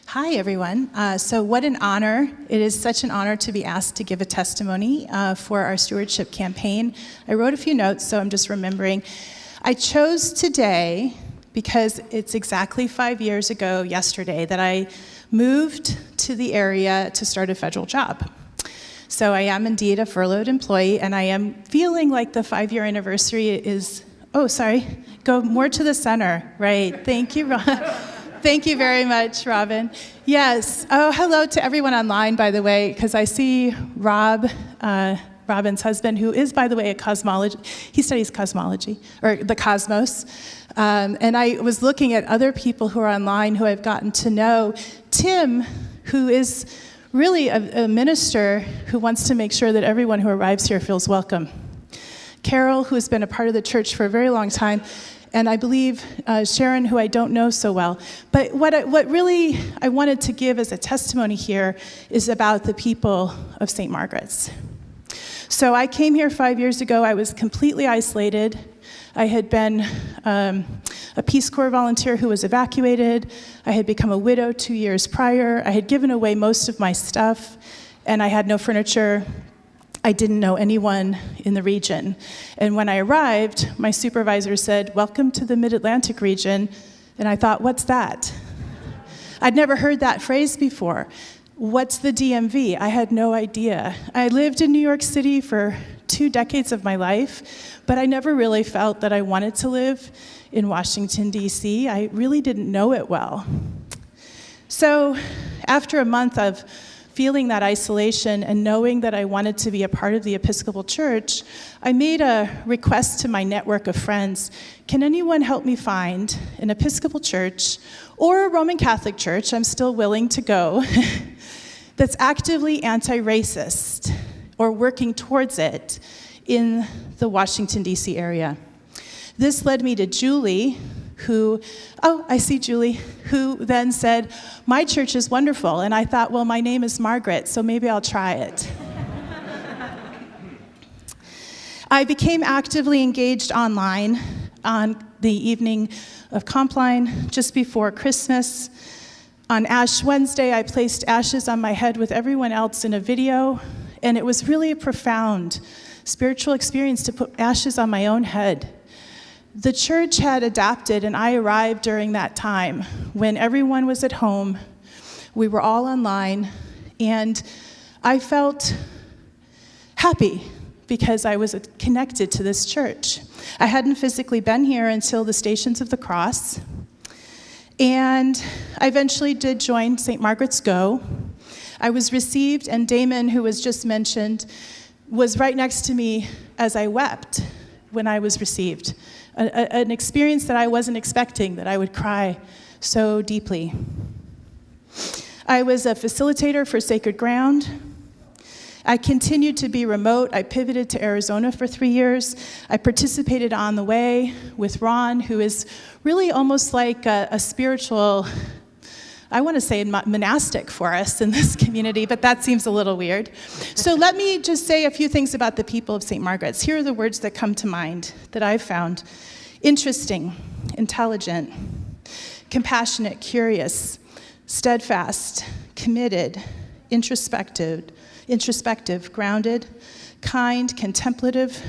Hi, everyone. So what an honor. It is such an honor to be asked to give a testimony for our stewardship campaign. I wrote a few notes, so I'm just remembering. I chose today because it's exactly 5 years ago yesterday that I moved to the area to start a federal job. So I am indeed a furloughed employee, and I am feeling like the 5-year anniversary is, go more to the center. Right, thank you, Ron. Thank you very much, Robin. Yes. Oh, hello to everyone online, by the way, because I see Rob, Robin's husband, who is, by the way, he studies cosmology, or the cosmos. And I was looking at other people who are online who I've gotten to know. Tim, who is really a minister who wants to make sure that everyone who arrives here feels welcome. Carol, who has been a part of the church for a very long time. And I believe Sharon, who I don't know so well. But what really I wanted to give as a testimony here is about the people of St. Margaret's. So I came here 5 years ago. I was completely isolated. I had been a Peace Corps volunteer who was evacuated. I had become a widow 2 years prior. I had given away most of my stuff, and I had no furniture. I didn't know anyone in the region. And when I arrived, my supervisor said, "Welcome to the Mid-Atlantic region." And I thought, what's that? I'd never heard that phrase before. What's the DMV? I had no idea. I lived in New York City for 2 decades of my life, but I never really felt that I wanted to live in Washington, D.C. I really didn't know it well. So after a month of feeling that isolation and knowing that I wanted to be a part of the Episcopal Church, I made a request to my network of friends. Can anyone help me find an Episcopal church or a Roman Catholic church, I'm still willing to go, that's actively anti-racist or working towards it in the Washington, D.C. area? This led me to Julie, I see Julie, who then said, "My church is wonderful." And I thought, well, my name is Margaret, so maybe I'll try it. I became actively engaged online on the evening of Compline, just before Christmas. On Ash Wednesday, I placed ashes on my head with everyone else in a video, and it was really a profound spiritual experience to put ashes on my own head. The church had adapted, and I arrived during that time when everyone was at home. We were all online, and I felt happy because I was connected to this church. I hadn't physically been here until the Stations of the Cross, and I eventually did join St. Margaret's Go. I was received, and Damon, who was just mentioned, was right next to me as I wept when I was received. An experience that I wasn't expecting, that I would cry so deeply. I was a facilitator for Sacred Ground. I continued to be remote. I pivoted to Arizona for 3 years. I participated on the way with Ron, who is really almost like a spiritual, I want to say monastic for us in this community, but that seems a little weird. So let me just say a few things about the people of St. Margaret's. Here are the words that come to mind that I've found. Interesting, intelligent, compassionate, curious, steadfast, committed, introspective, grounded, kind, contemplative,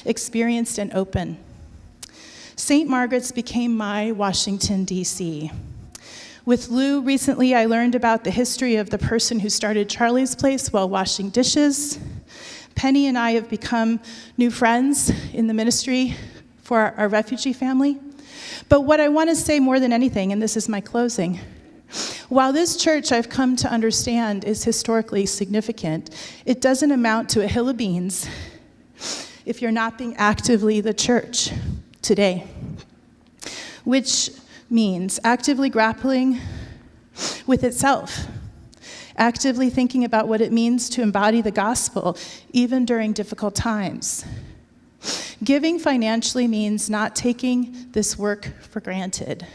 experienced, and open. St. Margaret's became my Washington, D.C. With Lou, recently I learned about the history of the person who started Charlie's Place while washing dishes. Penny and I have become new friends in the ministry for our refugee family. But what I want to say more than anything, and this is my closing, while this church I've come to understand is historically significant, it doesn't amount to a hill of beans if you're not being actively the church today, which means actively grappling with itself, actively thinking about what it means to embody the gospel, even during difficult times. Giving financially means not taking this work for granted.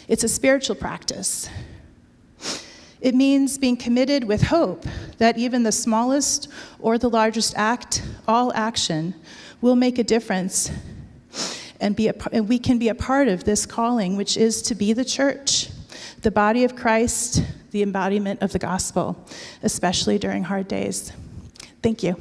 It's a spiritual practice. It means being committed with hope that even the smallest or the largest act, all action, will make a difference, and we can be a part of this calling, which is to be the church, the body of Christ, the embodiment of the gospel, especially during hard days. Thank you.